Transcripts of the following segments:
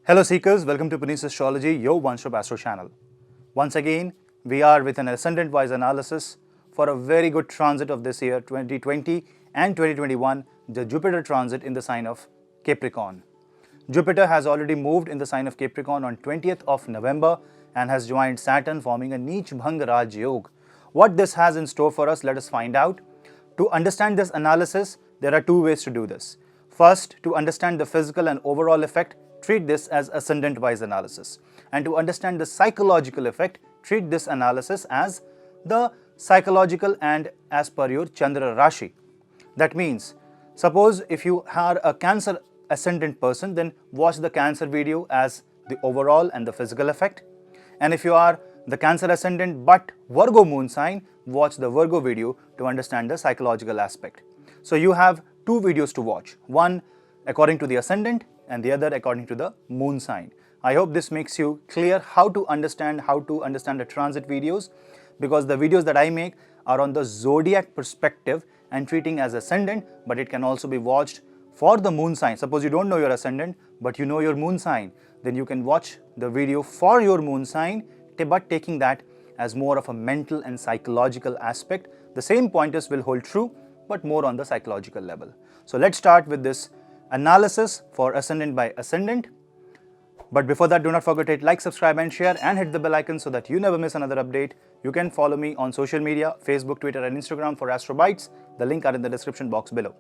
Hello Seekers, welcome to Punneits Astrology, your one-stop Astro channel. Once again, we are with an ascendant-wise analysis for a very good transit of this year 2020 and 2021, the Jupiter transit in the sign of Capricorn. Jupiter has already moved in the sign of Capricorn on 20th of November and has joined Saturn, forming a Neech Bhang Raj Yog. What this has in store for us, let us find out. To understand this analysis, there are two ways to do this. First, to understand the physical and overall effect, treat this as ascendant-wise analysis. And to understand the psychological effect, treat this analysis as the psychological and as per your Chandra Rashi. That means, suppose if you are a Cancer ascendant person, then watch the Cancer video as the overall and the physical effect. And if you are the Cancer ascendant but Virgo moon sign, watch the Virgo video to understand the psychological aspect. So you have two videos to watch, one according to the ascendant and the other according to the moon sign. I hope this makes you clear how to understand the transit videos, because the videos that I make are on the zodiac perspective and treating as ascendant, but it can also be watched for the moon sign. Suppose you don't know your ascendant but you know your moon sign, then you can watch the video for your moon sign, but taking that as more of a mental and psychological aspect. The same pointers will hold true, but more on the psychological level. So let's start with this analysis for ascendant by ascendant. But before that, do not forget to hit like, subscribe and share and hit the bell icon so that you never miss another update. You can follow me on social media, Facebook, Twitter and Instagram for Astro Bites. The link are in the description box below.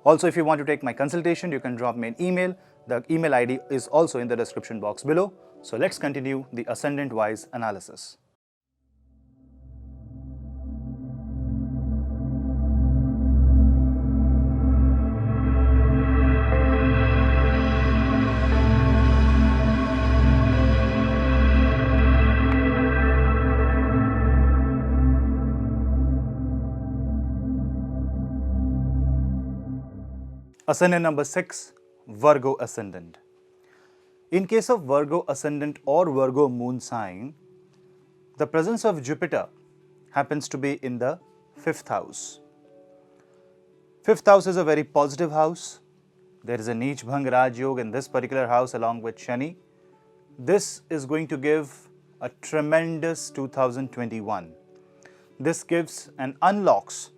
Also, if you want to take my consultation, you can drop me an email. The email ID is also in the description box below. So let's continue the ascendant-wise analysis. Ascendant number 6, Virgo Ascendant. In case of Virgo Ascendant or Virgo moon sign, the presence of Jupiter happens to be in the 5th house. 5th house is a very positive house. There is a Neech Bhang Raj Yoga in this particular house along with Shani. This is going to give a tremendous 2021. This gives and unlocks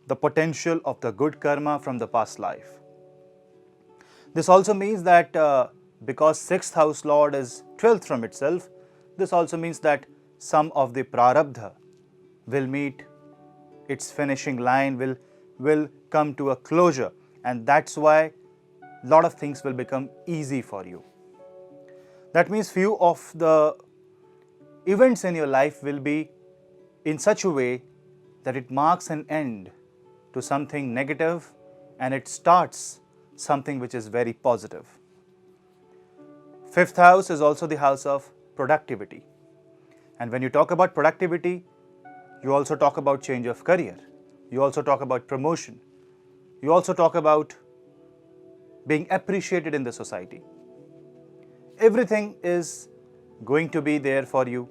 the potential of the good karma from the past life. This also means that because 6th house lord is 12th from itself, this also means that some of the prarabdha will meet its finishing line, will come to a closure, and that's why a lot of things will become easy for you. That means few of the events in your life will be in such a way that it marks an end to something negative and it starts something which is very positive. 5th house is also the house of productivity. And when you talk about productivity, you also talk about change of career. You also talk about promotion. You also talk about being appreciated in the society. Everything is going to be there for you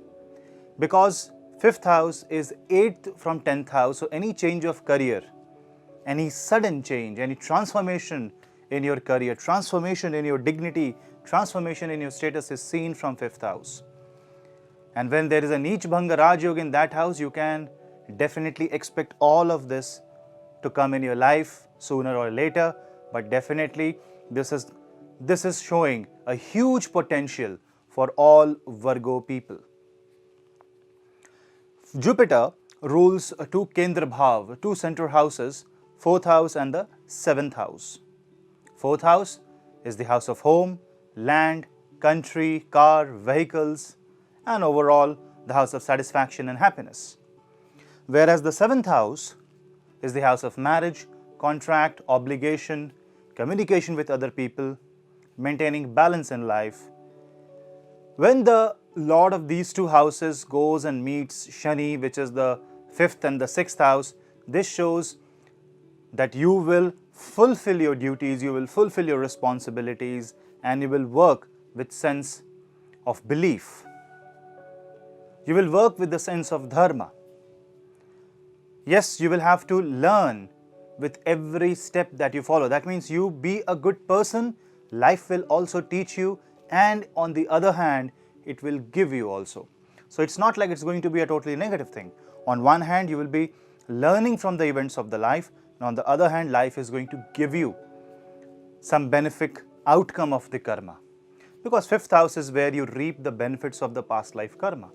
because 5th house is 8th from 10th house. So any change of career, any sudden change, any transformation in your career, transformation in your dignity, transformation in your status is seen from 5th house. And when there is a Neech Bhanga Raj Yoga in that house, you can definitely expect all of this to come in your life sooner or later. But definitely this is showing a huge potential for all Virgo people. Jupiter rules two Kendra Bhav, two center houses, 4th house and the 7th house. 4th house is the house of home, land, country, car, vehicles, and overall the house of satisfaction and happiness. Whereas the 7th house is the house of marriage, contract, obligation, communication with other people, maintaining balance in life. When the lord of these two houses goes and meets Shani, which is the 5th and the 6th house, this shows that you will fulfill your duties, you will fulfill your responsibilities, and you will work with sense of belief. You will work with the sense of Dharma. Yes, you will have to learn with every step that you follow. That means you be a good person. Life will also teach you and on the other hand, it will give you also. So it's not like it's going to be a totally negative thing. On one hand, you will be learning from the events of the life, and on the other hand, life is going to give you some benefic outcome of the karma. Because 5th house is where you reap the benefits of the past life karma.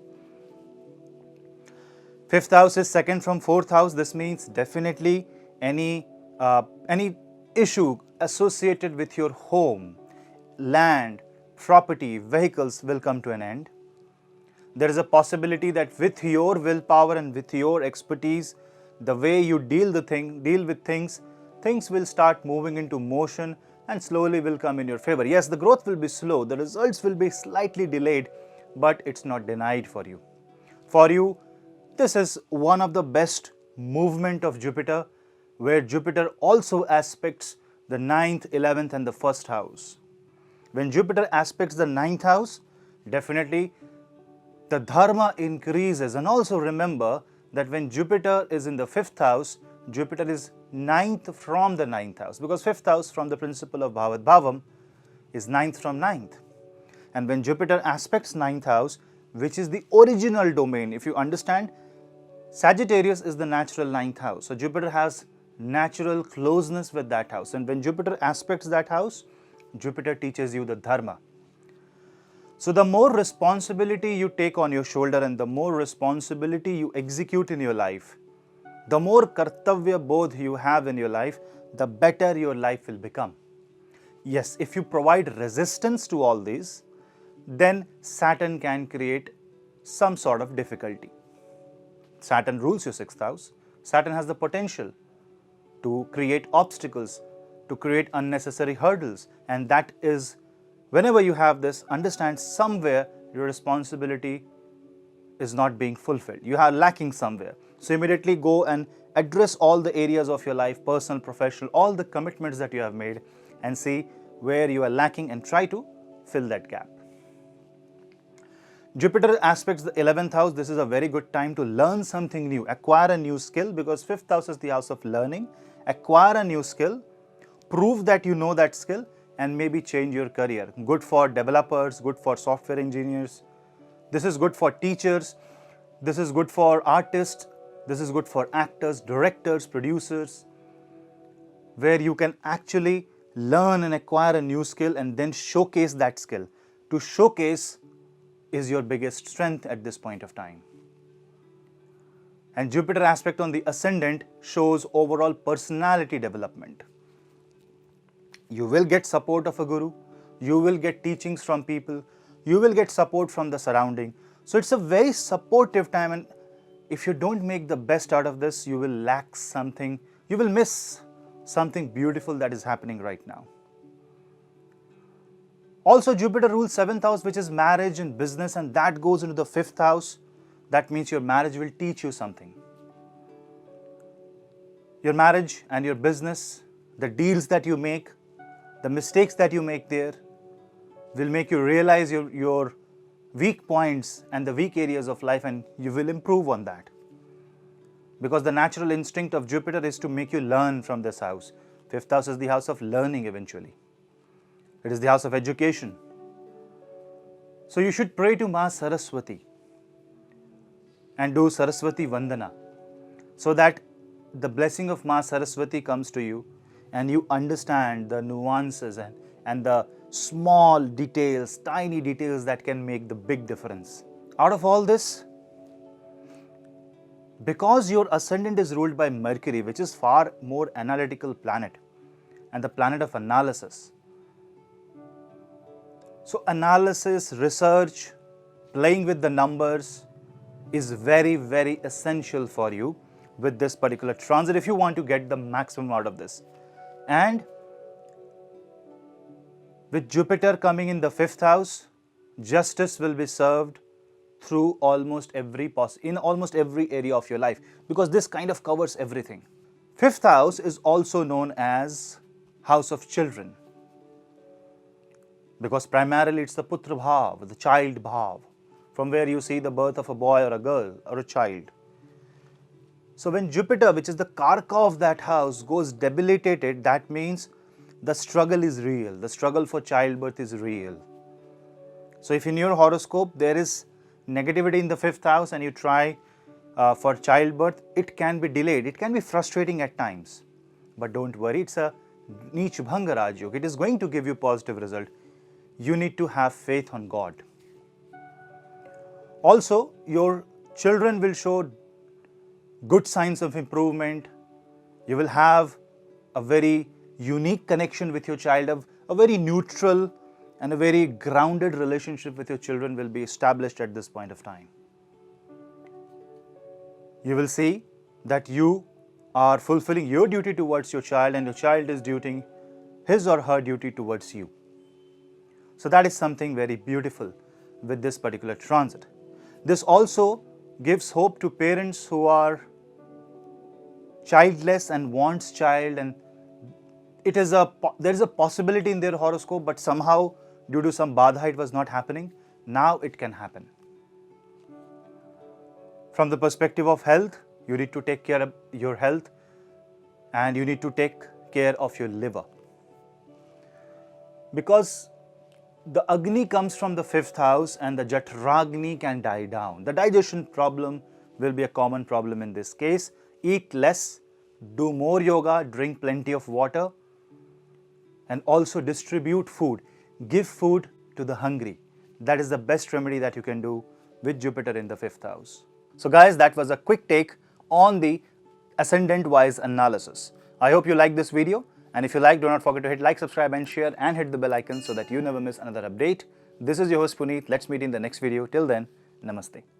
5th house is second from 4th house. This means definitely any issue associated with your home, land, property, vehicles will come to an end. There is a possibility that with your willpower and with your expertise, the way you deal with things, things will start moving into motion and slowly will come in your favor. Yes, the growth will be slow, the results will be slightly delayed, but it's not denied for you. For you, this is one of the best movement of Jupiter, where Jupiter also aspects the 9th, 11th and the 1st house. When Jupiter aspects the 9th house, definitely the Dharma increases. And also remember that when Jupiter is in the 5th house, Jupiter is 9th from the 9th house, because 5th house from the principle of Bhavat Bhavam is 9th from 9th. And when Jupiter aspects 9th house, which is the original domain, if you understand, Sagittarius is the natural 9th house. So Jupiter has natural closeness with that house. And when Jupiter aspects that house, Jupiter teaches you the Dharma. So the more responsibility you take on your shoulder and the more responsibility you execute in your life, the more kartavya bodh you have in your life, the better your life will become. Yes, if you provide resistance to all these, then Saturn can create some sort of difficulty. Saturn rules your 6th house. Saturn has the potential to create obstacles, to create unnecessary hurdles, and that is, whenever you have this, understand somewhere your responsibility is not being fulfilled. You are lacking somewhere. So immediately go and address all the areas of your life, personal, professional, all the commitments that you have made, and see where you are lacking and try to fill that gap. Jupiter aspects the 11th house. This is a very good time to learn something new, acquire a new skill, because 5th house is the house of learning. Acquire a new skill, prove that you know that skill, and maybe change your career. Good for developers, good for software engineers. This is good for teachers. This is good for artists. This is good for actors, directors, producers, where you can actually learn and acquire a new skill and then showcase that skill. To showcase is your biggest strength at this point of time. And Jupiter aspect on the ascendant shows overall personality development. You will get support of a guru, you will get teachings from people, you will get support from the surrounding. So it's a very supportive time, and if you don't make the best out of this, you will lack something, you will miss something beautiful that is happening right now. Also, Jupiter rules 7th house, which is marriage and business, and that goes into the 5th house. That means your marriage will teach you something. Your marriage and your business, the deals that you make, the mistakes that you make there will make you realize your weak points and the weak areas of life, and you will improve on that. Because the natural instinct of Jupiter is to make you learn from this house. 5th house is the house of learning eventually. It is the house of education. So you should pray to Ma Saraswati and do Saraswati Vandana, so that the blessing of Ma Saraswati comes to you and you understand the nuances and the small details, tiny details that can make the big difference. Out of all this, because your ascendant is ruled by Mercury, which is far more analytical planet and the planet of analysis. So analysis, research, playing with the numbers is very, very essential for you with this particular transit if you want to get the maximum out of this. And with Jupiter coming in the 5th house, justice will be served through almost every area of your life, because this kind of covers everything. 5th house is also known as house of children, because primarily it's the Putra Bhav, the child Bhav, from where you see the birth of a boy or a girl or a child. So when Jupiter, which is the Karka of that house, goes debilitated, that means the struggle is real. The struggle for childbirth is real. So if in your horoscope there is negativity in the 5th house and you try for childbirth, it can be delayed, it can be frustrating at times. But don't worry, it's a Neech Bhanga Raj Yoga. It is going to give you positive result. You need to have faith on God. Also, your children will show good signs of improvement. You will have a very unique connection with your child, a very neutral and a very grounded relationship with your children will be established at this point of time. You will see that you are fulfilling your duty towards your child and your child is doing his or her duty towards you. So that is something very beautiful with this particular transit. This also gives hope to parents who are childless and wants child, and there is a possibility in their horoscope, but somehow due to some badha it was not happening. Now it can happen. From the perspective of health, you need to take care of your health and you need to take care of your liver. Because the Agni comes from the 5th house and the Jatragni can die down. The digestion problem will be a common problem in this case. Eat less, do more yoga, drink plenty of water, and also distribute food. Give food to the hungry. That is the best remedy that you can do with Jupiter in the 5th house. So guys, that was a quick take on the ascendant wise analysis. I hope you liked this video, and if you like, do not forget to hit like, subscribe and share and hit the bell icon so that you never miss another update. This is your host Puneet. Let's meet in the next video. Till then, namaste.